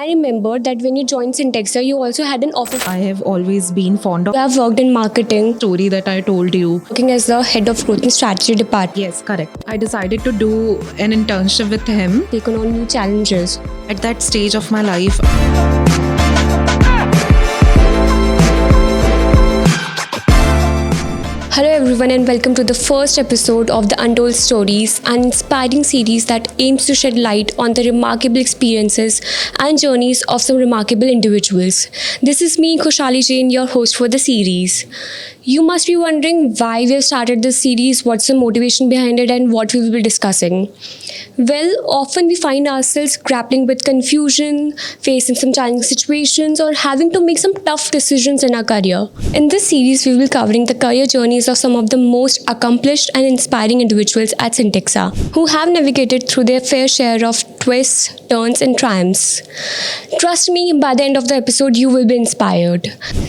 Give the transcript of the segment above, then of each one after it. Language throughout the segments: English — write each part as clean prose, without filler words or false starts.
I remember that when you joined Syntexa, you also had an offer. I have always been fond of You have worked in marketing, story that I told you. working as the head of growth and strategy department, Yes, correct. I decided to do an internship with him taken on new challenges. at that stage of my life. Hello, everyone, and welcome to the first episode of the Untold Stories, an inspiring series that aims to shed light on the remarkable experiences and journeys of some remarkable individuals. This is me, Khushali Jain, your host for the series. You must be wondering why we have started this series, what's the motivation behind it, and what we will be discussing. Well, often we find ourselves grappling with confusion, facing some challenging situations, or having to make some tough decisions in our career. In this series, we will be covering the career journeys of some of the most accomplished and inspiring individuals at Syntexa, who have navigated through their fair share of twists, turns, and triumphs. Trust me, by the end of the episode, you will be inspired.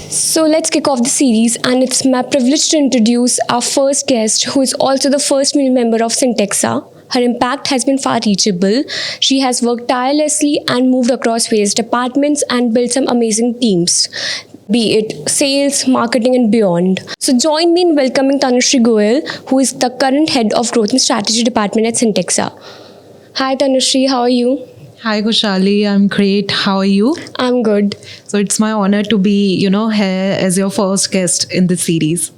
So let's kick off the series, and it's my privilege to introduce our first guest, who is also the first female member of Syntexa. Her impact has been far reachable. She has worked tirelessly and moved across various departments and built some amazing teams, be it sales, marketing, and beyond. So join me in welcoming Tanushree Goyal, who is the current head of growth and strategy department at Syntexa. Hi Tanushree, how are you? Hi Kushali, I'm great. How are you? I'm good. So it's my honor to be, here as your first guest in this series.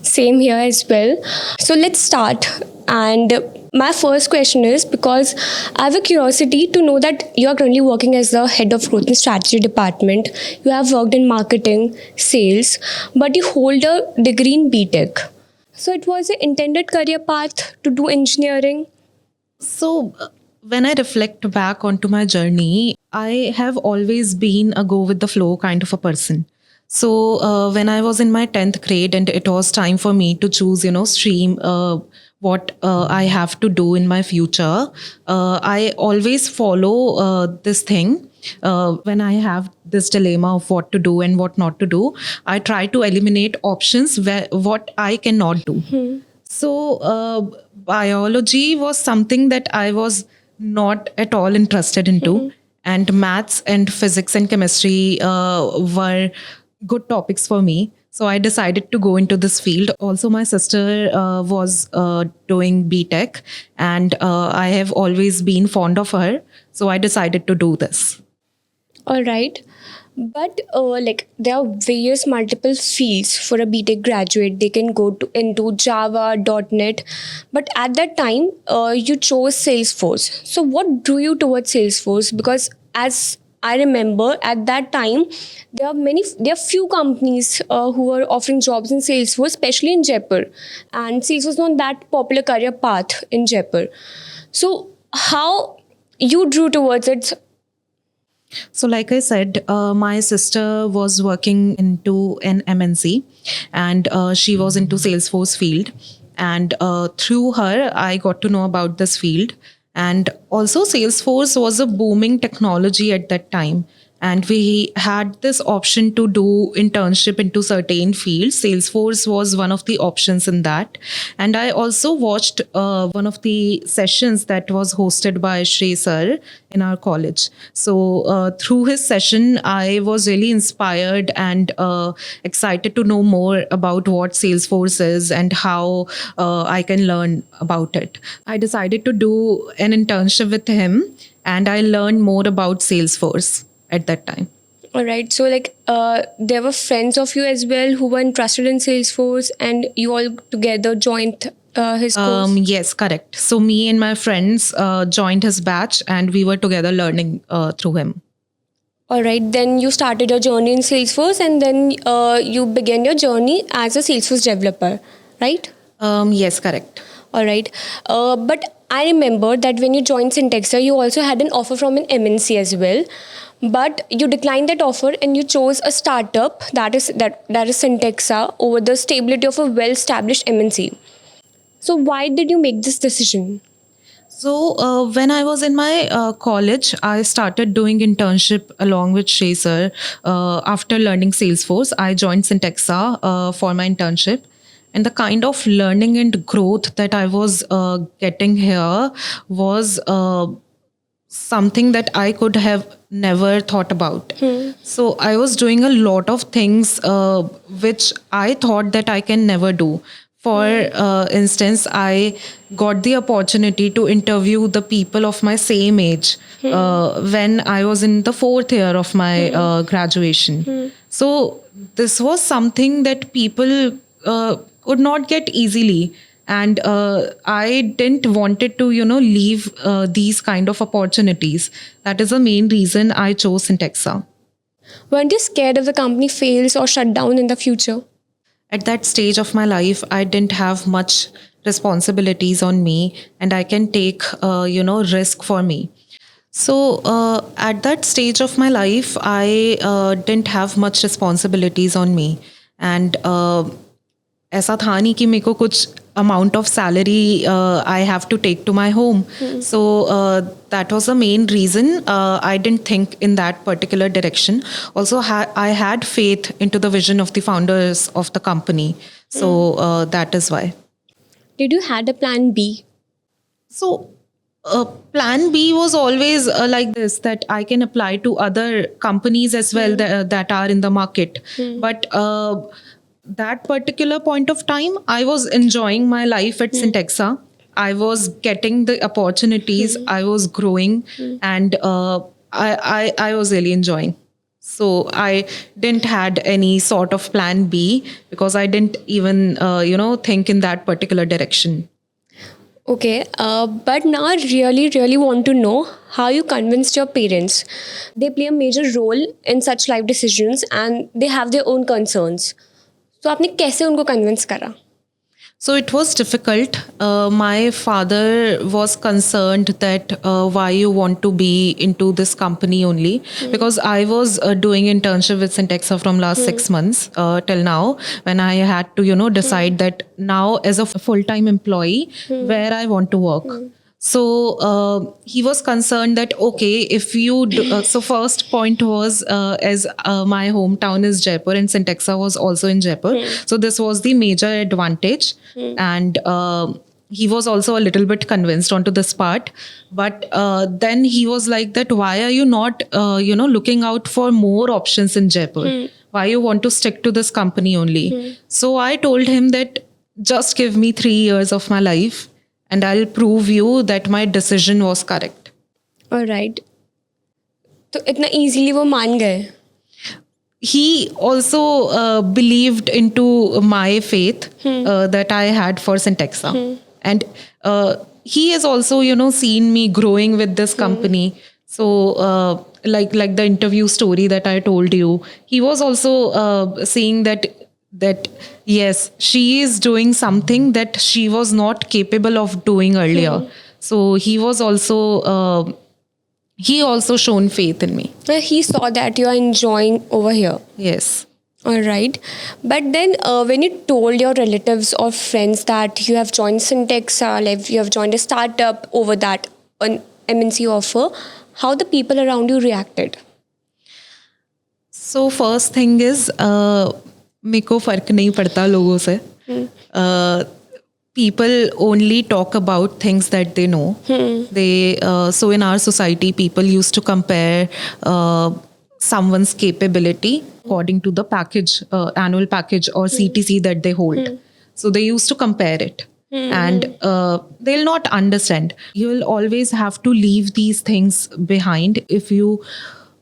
Same here as well. So let's start. And my first question is because I have a curiosity to know that you are currently working as the head of growth and strategy department. You have worked in marketing, sales, but you hold a degree in BTech. So it was an intended career path to do engineering. So, when I reflect back onto my journey, I have always been a go with the flow kind of a person. So, when I was in my 10th grade and it was time for me to choose, stream, what I have to do in my future, I always follow this thing. When I have this dilemma of what to do and what not to do, I try to eliminate options where what I cannot do. So, biology was something that I was not at all interested into, and maths and physics and chemistry were good topics for me. So, I decided to go into this field. Also, my sister was doing BTech, and I have always been fond of her. So, I decided to do this. All right. But there are various multiple fields for a BTech graduate. They can go into Java, .NET. But at that time, you chose Salesforce. So what drew you towards Salesforce? Because as I remember at that time, there are few companies who are offering jobs in Salesforce, especially in Jaipur. And Salesforce was not that popular career path in Jaipur. So how you drew towards it? So, like I said, my sister was working into an MNC, and she was into Salesforce field. And through her, I got to know about this field. And also, Salesforce was a booming technology at that time. And we had this option to do internship into certain fields. Salesforce was one of the options in that. And I also watched one of the sessions that was hosted by Shrey sir in our college. So through his session, I was really inspired and excited to know more about what Salesforce is and how I can learn about it. I decided to do an internship with him, and I learned more about Salesforce at that time. All right. So, there were friends of you as well who were interested in Salesforce, and you all together joined his course. Yes, correct. So me and my friends joined his batch, and we were together learning through him. All right. Then you started your journey in Salesforce, and then you began your journey as a Salesforce developer, right? Yes, correct. All right. But I remember that when you joined Syntexa, you also had an offer from an MNC as well. But you declined that offer and you chose a startup that is Syntexa over the stability of a well-established MNC. So why did you make this decision? So when I was in my college, I started doing internship along with Shay sir. After learning Salesforce, I joined Syntexa for my internship. And the kind of learning and growth that I was getting here was something that I could have never thought about. So I was doing a lot of things which I thought that I can never do. For instance, I got the opportunity to interview the people of my same age when I was in the fourth year of my graduation. So this was something that people could not get easily. And I didn't wanted to, leave these kind of opportunities. That is the main reason I chose Syntexa. Weren't you scared if the company fails or shut down in the future? At that stage of my life, I didn't have much responsibilities on me, and I can take, risk for me. So at that stage of my life, I didn't have much responsibilities on me, and ऐसा था नहीं कि मेरे को कुछ amount of salary I have to take to my home. So that was the main reason I didn't think in that particular direction. Also, I had faith into the vision of the founders of the company. So that is why. Did you had a plan B? So plan B was always like this, that I can apply to other companies as well that are in the market. But that particular point of time, I was enjoying my life at Syntexa. I was getting the opportunities, I was growing, and I was really enjoying. So I didn't had any sort of plan B because I didn't even, think in that particular direction. Okay, but now I really want to know how you convinced your parents. They play a major role in such life decisions and they have their own concerns. So आपने कैसे उनको convince करा? So it was difficult. My father was concerned that why you want to be into this company only, because I was doing internship with Syntexa from last 6 months till now, when I had to decide that now as a full-time employee where I want to work. So he was concerned that, okay, if you do, so first point was as my hometown is Jaipur and Syntexa was also in Jaipur. So this was the major advantage. And he was also a little bit convinced onto this part. But then he was like that, why are you not, looking out for more options in Jaipur? Why you want to stick to this company only? So I told him that just give me 3 years of my life, and I'll prove you that my decision was correct. All right. तो इतना easily वो मान गए? He also believed into my faith that I had for Syntexa. And he has also, seen me growing with this company. So like the interview story that I told you, he was also seeing that yes, she is doing something that she was not capable of doing earlier. So he was also he also shown faith in me. He saw that you are enjoying over here. Yes. All right. But then when you told your relatives or friends that you have joined Syntexa, like you have joined a startup over that an MNC offer, how the people around you reacted? So first thing is मेरे को फर्क नहीं पड़ता लोगों से. People only talk about things that they know. They so in our society, people used to compare someone's capability according to the package, annual package or CTC that they hold. So they used to compare it. And they'll not understand. You'll always have to leave these things behind if you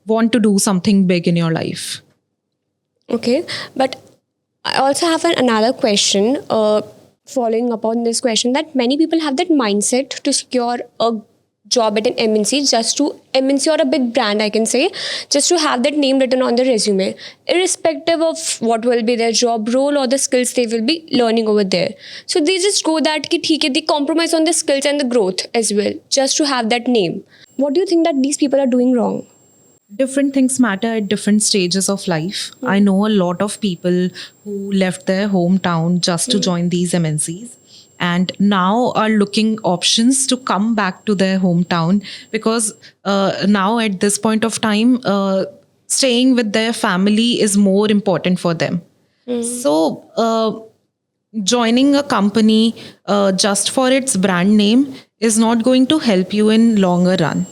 want to do something big in your life. Okay. But I also have another question. Following up on this question, that many people have that mindset to secure a job at an MNC, MNC or a big brand, I can say, just to have that name written on the resume, irrespective of what will be their job role or the skills they will be learning over there. So they just go that, they compromise on the skills and the growth as well, just to have that name. What do you think that these people are doing wrong? Different things matter at different stages of life. I know a lot of people who left their hometown just to join these MNCs and now are looking options to come back to their hometown, because now at this point of time, staying with their family is more important for them. So joining a company just for its brand name is not going to help you in longer run.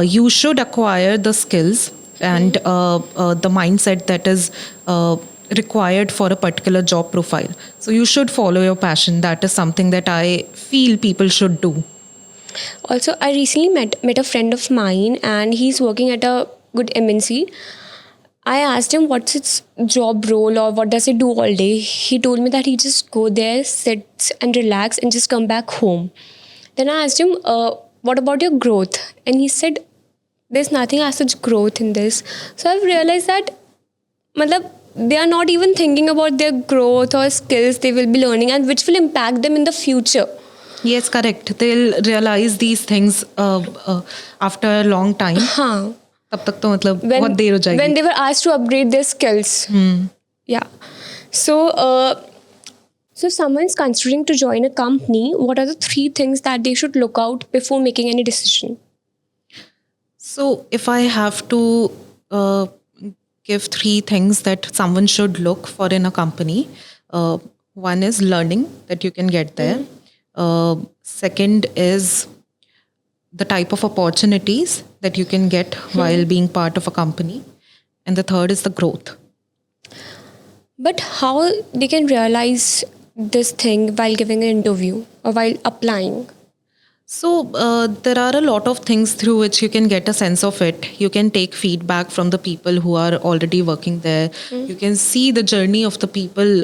You should acquire the skills and the mindset that is required for a particular job profile. So you should follow your passion. That is something that I feel people should do. Also, I recently met a friend of mine, and he's working at a good MNC. I asked him what's its job role or what does it do all day. He told me that he just go there, sits and relax and just come back home. Then I asked him, what about your growth? And he said, there's nothing as such growth in this. So I've realized that matlab, they are not even thinking about their growth or skills they will be learning and which will impact them in the future. Yes, correct. They'll realize these things after a long time. हाँ. तब तक तो मतलब बहुत देर हो जाएगी. When they were asked to upgrade their skills. Yeah. So, so if someone's considering to join a company, what are the 3 things that they should look out before making any decision? So if I have to give 3 things that someone should look for in a company, one is learning that you can get there. Second is the type of opportunities that you can get while being part of a company. And the third is the growth. But how they can realize this thing while giving an interview or while applying? So there are a lot of things through which you can get a sense of it. You can take feedback from the people who are already working there. You can see the journey of the people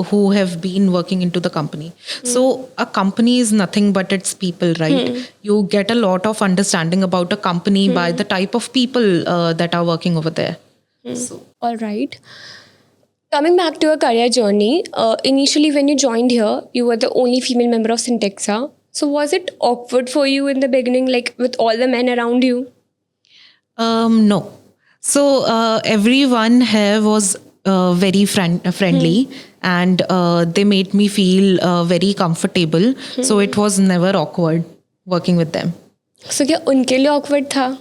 who have been working into the company. So a company is nothing but its people, right? You get a lot of understanding about a company by the type of people that are working over there. So. All right. Coming back to your career journey, initially when you joined here, you were the only female member of Syntexa. So was it awkward for you in the beginning, like with all the men around you? No. So everyone here was very friendly and they made me feel very comfortable. So it was never awkward working with them. So क्या उनके लिए awkward था?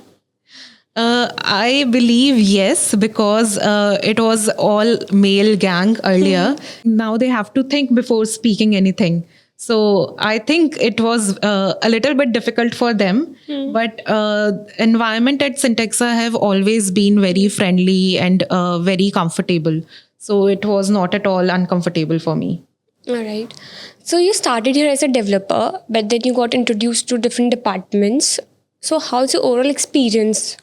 I believe yes, because it was all male gang earlier. Now they have to think before speaking anything. So I think it was a little bit difficult for them, but environment at Syntexa have always been very friendly and very comfortable. So it was not at all uncomfortable for me. All right. So you started here as a developer, but then you got introduced to different departments. So how's your overall experience?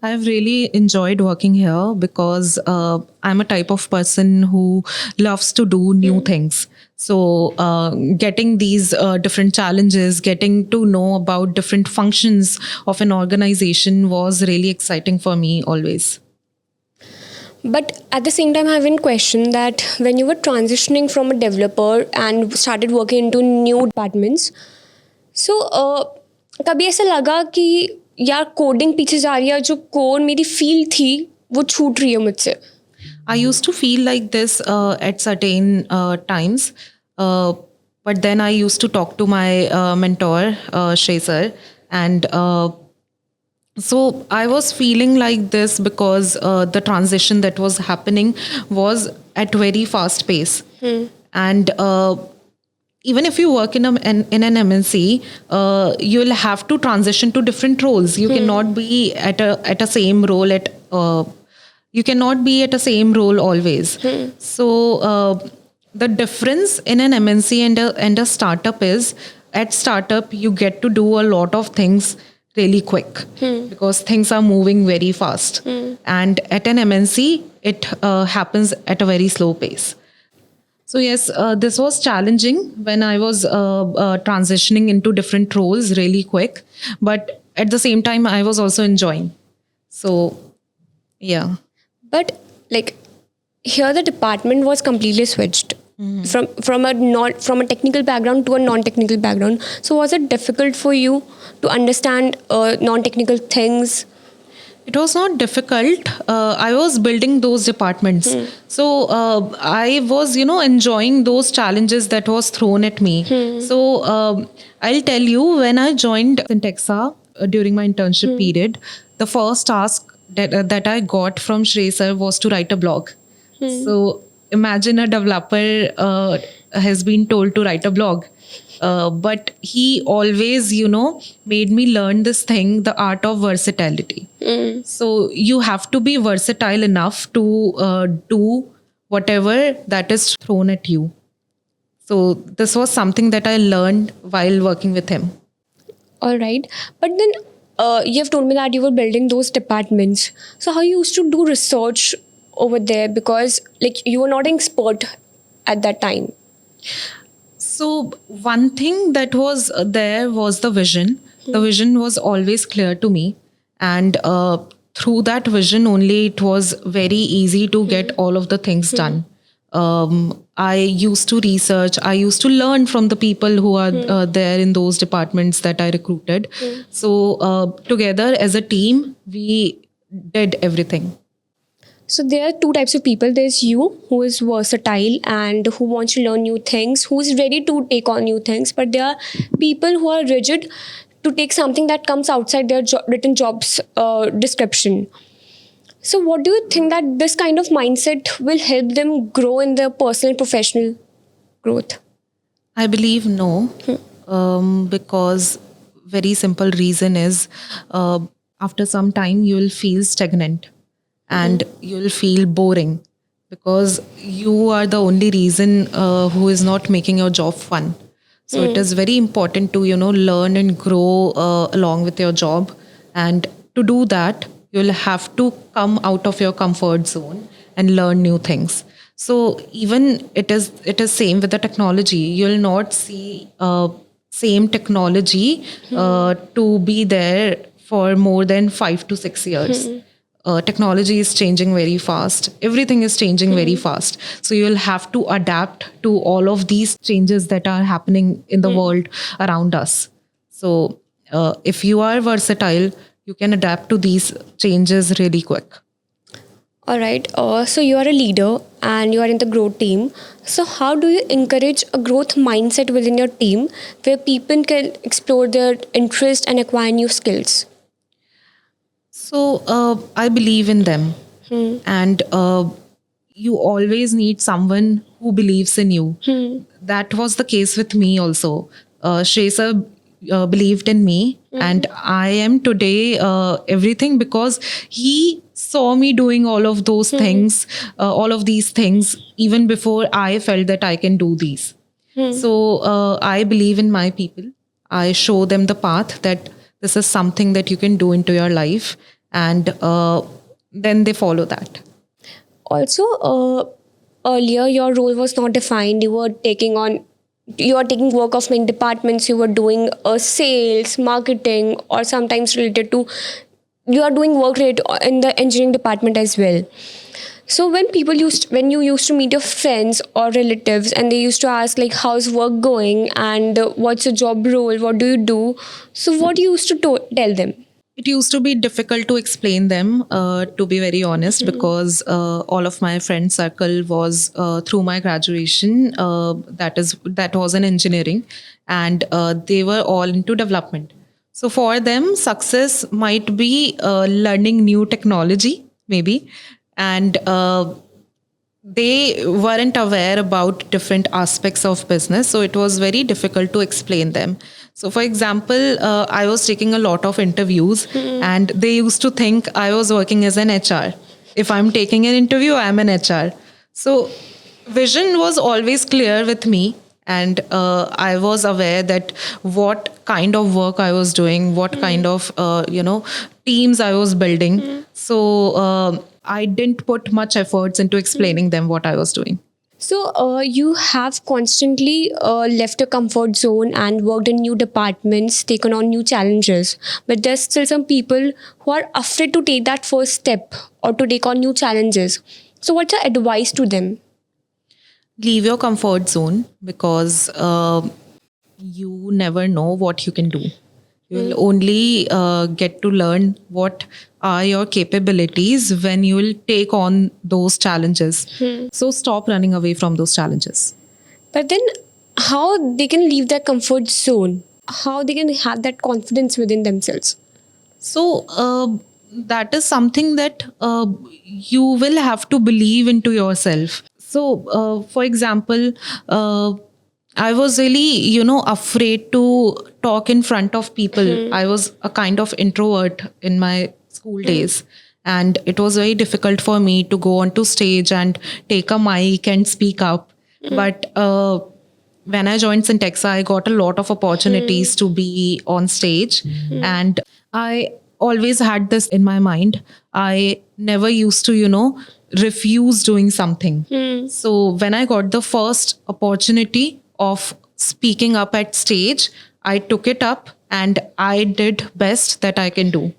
I've really enjoyed working here because I'm a type of person who loves to do new things. So getting these different challenges, getting to know about different functions of an organization was really exciting for me always. But at the same time, I have one question that when you were transitioning from a developer and started working into new departments, so कभी ऐसा लगा कि यार coding पीछे जा रही है, जो कोर मेरी फील्ड थी वो छूट रही है मुझसे? I used to feel like this at certain times, but then I used to talk to my mentor, Shrey sir, and so I was feeling like this because the transition that was happening was at very fast pace. And even if you work in an MNC, you'll have to transition to different roles. You cannot be at a same role you cannot be at a same role always. So the difference in an MNC and a startup is, at startup you get to do a lot of things really quick because things are moving very fast. And at an MNC, it happens at a very slow pace. So yes, this was challenging when I was transitioning into different roles really quick. But at the same time, I was also enjoying. So, yeah. But like here, the department was completely switched from a technical background to a non-technical background. So was it difficult for you to understand non-technical things? It was not difficult. I was building those departments. So I was, enjoying those challenges that was thrown at me. So I'll tell you, when I joined Syntexa during my internship period, the first task that I got from Shrey sir was to write a blog. So imagine a developer has been told to write a blog. But he always, made me learn this thing, the art of versatility. So you have to be versatile enough to do whatever that is thrown at you. So this was something that I learned while working with him. All right. But then you have told me that you were building those departments. So how you used to do research over there, because like you were not an expert at that time. So one thing that was there was the vision. The vision was always clear to me, and through that vision only, it was very easy to get all of the things done. I used to research. I used to learn from the people who are there in those departments that I recruited. So together as a team, we did everything. So there are two types of people. There's you, who is versatile and who wants to learn new things, who is ready to take on new things. But there are people who are rigid to take something that comes outside their written jobs description. So what do you think that this kind of mindset will help them grow in their personal and professional growth? I believe no, because very simple reason is after some time you will feel stagnant and you will feel boring because you are the only reason who is not making your job fun. So it is very important to learn and grow along with your job, and to do that you'll have to come out of your comfort zone and learn new things. So even it is same with the technology. You'll not see same technology to be there for more than 5 to 6 years. Technology is changing very fast. Everything is changing very fast. So you'll have to adapt to all of these changes that are happening in the world around us. So if you are versatile, you can adapt to these changes really quick. All right. So you are a leader and you are in the growth team. So how do you encourage a growth mindset within your team where people can explore their interest and acquire new skills? So I believe in them, and you always need someone who believes in you. That was the case with me also. Shresa believed in me, and I am today everything because he saw me doing all of those things, all of these things, even before I felt that I can do these. So I believe in my people. I show them the path that this is something that you can do into your life, and then they follow that. Also, earlier your role was not defined. You are taking work of many departments. You were doing sales, marketing, or sometimes related to, you are doing work related in the engineering department as well. So when you used to meet your friends or relatives and they used to ask like how's work going and what's your job role, what do you do? So what you used to tell them? It used to be difficult to explain them, to be very honest, because all of my friend circle was through my graduation. That was in engineering, and they were all into development. So for them, success might be learning new technology, maybe, and they weren't aware about different aspects of business. So it was very difficult to explain them. So for example, I was taking a lot of interviews and they used to think I was working as an HR. If I'm taking an interview, I'm an HR. So vision was always clear with me. And I was aware that what kind of work I was doing, what kind of, teams I was building. So I didn't put much efforts into explaining them what I was doing. So you have constantly left your comfort zone and worked in new departments, taken on new challenges. But there's still some people who are afraid to take that first step or to take on new challenges. So what's your advice to them? Leave your comfort zone, because you never know what you can do. You will only get to learn what are your capabilities when you will take on those challenges. So stop running away from those challenges. But then how they can leave their comfort zone? How they can have that confidence within themselves? So that is something that you will have to believe into yourself. So, for example, I was really, afraid to talk in front of people. I was a kind of introvert in my school days. And it was very difficult for me to go onto stage and take a mic and speak up. But when I joined Syntexa, I got a lot of opportunities to be on stage. And I always had this in my mind. I never used to, refuse doing something. So when I got the first opportunity of speaking up at stage, I took it up and I did best that I can do.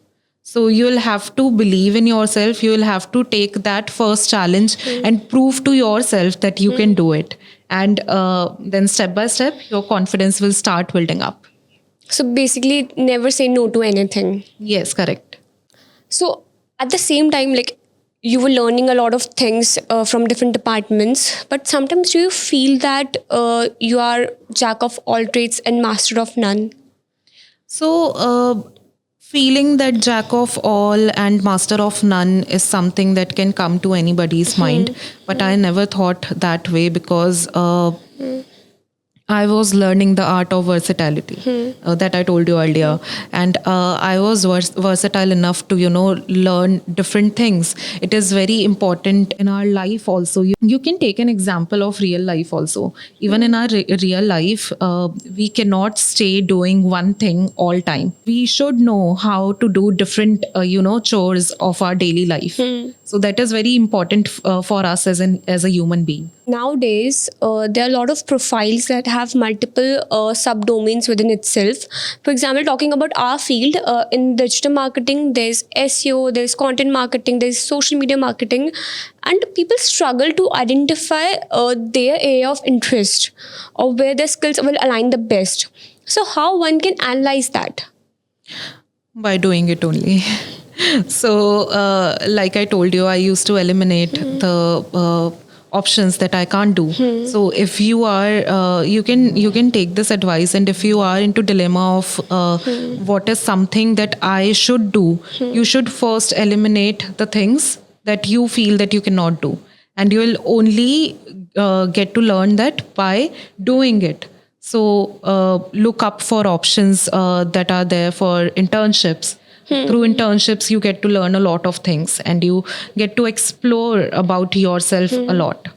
So you'll have to believe in yourself. You'll have to take that first challenge and prove to yourself that you can do it. And then step by step, your confidence will start building up. So basically, never say no to anything. Yes, correct. So at the same time, like you were learning a lot of things from different departments, but sometimes do you feel that you are jack of all trades and master of none? So, feeling that jack of all and master of none is something that can come to anybody's mind. But I never thought that way because I was learning the art of versatility that I told you earlier. And I was versatile enough to, learn different things. It is very important in our life also. You can take an example of real life also. Even in our real life, we cannot stay doing one thing all time. We should know how to do different, chores of our daily life. So that is very important for us as a human being. Nowadays, there are a lot of profiles that have multiple subdomains within itself. For example, talking about our field, in digital marketing, there's SEO, there's content marketing, there's social media marketing, and people struggle to identify their area of interest or where their skills will align the best. So how one can analyze that? By doing it only. So, like I told you, I used to eliminate the options that I can't do. So if you are, you can take this advice, and if you are into dilemma of what is something that I should do, you should first eliminate the things that you feel that you cannot do, and you will only get to learn that by doing it. So look up for options that are there for internships. Through internships, you get to learn a lot of things and you get to explore about yourself a lot.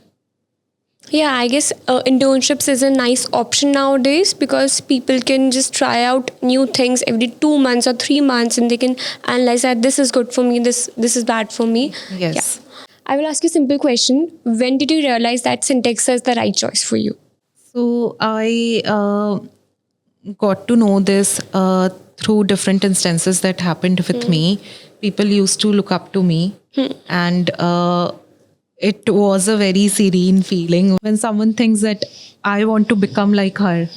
Yeah, I guess internships is a nice option nowadays because people can just try out new things every 2 months or 3 months, and they can analyze that this is good for me, this is bad for me. Yes. Yeah. I will ask you a simple question. When did you realize that Syntexa is the right choice for you? So I got to know this through different instances that happened with me. People used to look up to me, and it was a very serene feeling when someone thinks that I want to become like her.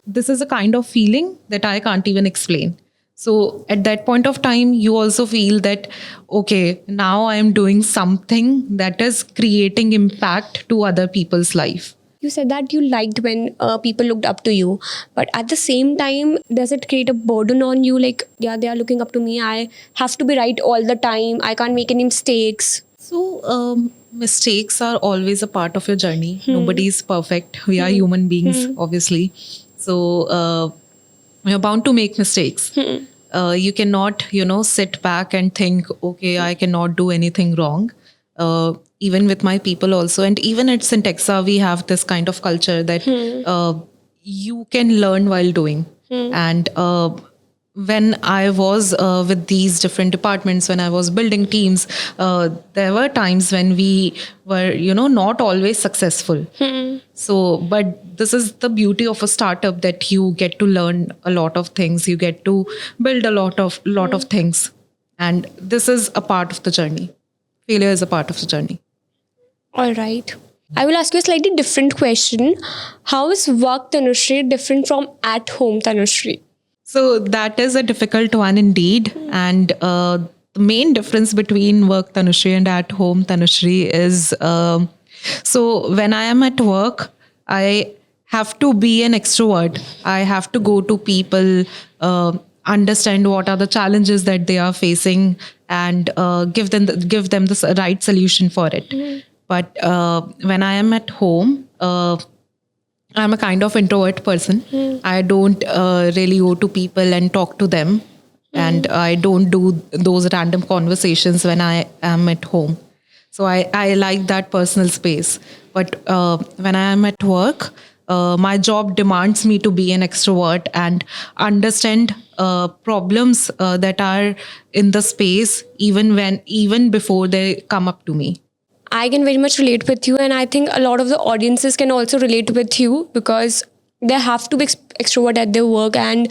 This is a kind of feeling that I can't even explain. So at that point of time, you also feel that, okay, now I am doing something that is creating impact to other people's life. You said that you liked when people looked up to you, but at the same time, does it create a burden on you? Like, yeah, they are looking up to me. I have to be right all the time. I can't make any mistakes. So mistakes are always a part of your journey. Nobody is perfect. We are human beings, obviously. So you're bound to make mistakes. You cannot, sit back and think, okay, I cannot do anything wrong. Even with my people also, and even at Syntexa, we have this kind of culture that you can learn while doing. And when I was with these different departments, when I was building teams, there were times when we were, not always successful. So, but this is the beauty of a startup, that you get to learn a lot of things. You get to build a lot of things. And this is a part of the journey. Failure is a part of the journey. All right. I will ask you a slightly different question. How is work Tanushree different from at home Tanushree? So that is a difficult one indeed. And the main difference between work Tanushree and at home Tanushree is, so when I am at work, I have to be an extrovert. I have to go to people, understand what are the challenges that they are facing, and give them the right solution for it. But when I am at home, I'm a kind of introvert person. I don't really go to people and talk to them. And I don't do those random conversations when I am at home. So I like that personal space. But when I am at work, my job demands me to be an extrovert and understand problems that are in the space even before they come up to me. I can very much relate with you, and I think a lot of the audiences can also relate with you because they have to be extrovert at their work and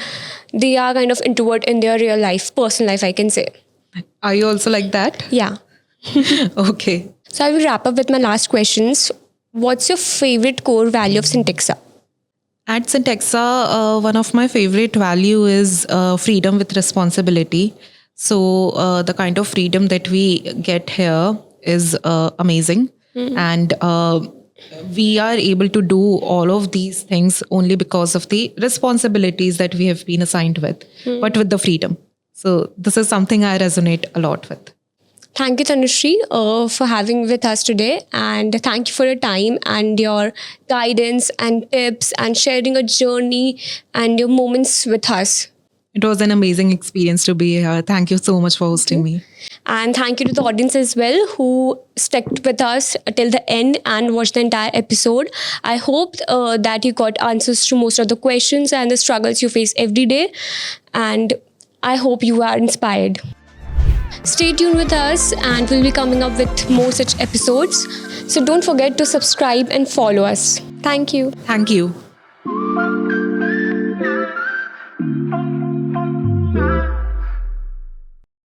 they are kind of introvert in their real life, personal life, I can say. Are you also like that? Yeah. Okay. So I will wrap up with my last questions. What's your favorite core value of Syntexa? At Syntexa, one of my favorite value is freedom with responsibility. So the kind of freedom that we get here is amazing. And we are able to do all of these things only because of the responsibilities that we have been assigned with, but with the freedom. So this is something I resonate a lot with. Thank you, Tanushree, for having with us today. And thank you for your time and your guidance and tips and sharing a journey and your moments with us. It was an amazing experience to be here. Thank you so much for hosting me. And thank you to the audience as well who stuck with us till the end and watched the entire episode. I hope that you got answers to most of the questions and the struggles you face every day. And I hope you are inspired. Stay tuned with us and we'll be coming up with more such episodes. So don't forget to subscribe and follow us. Thank you. Thank you.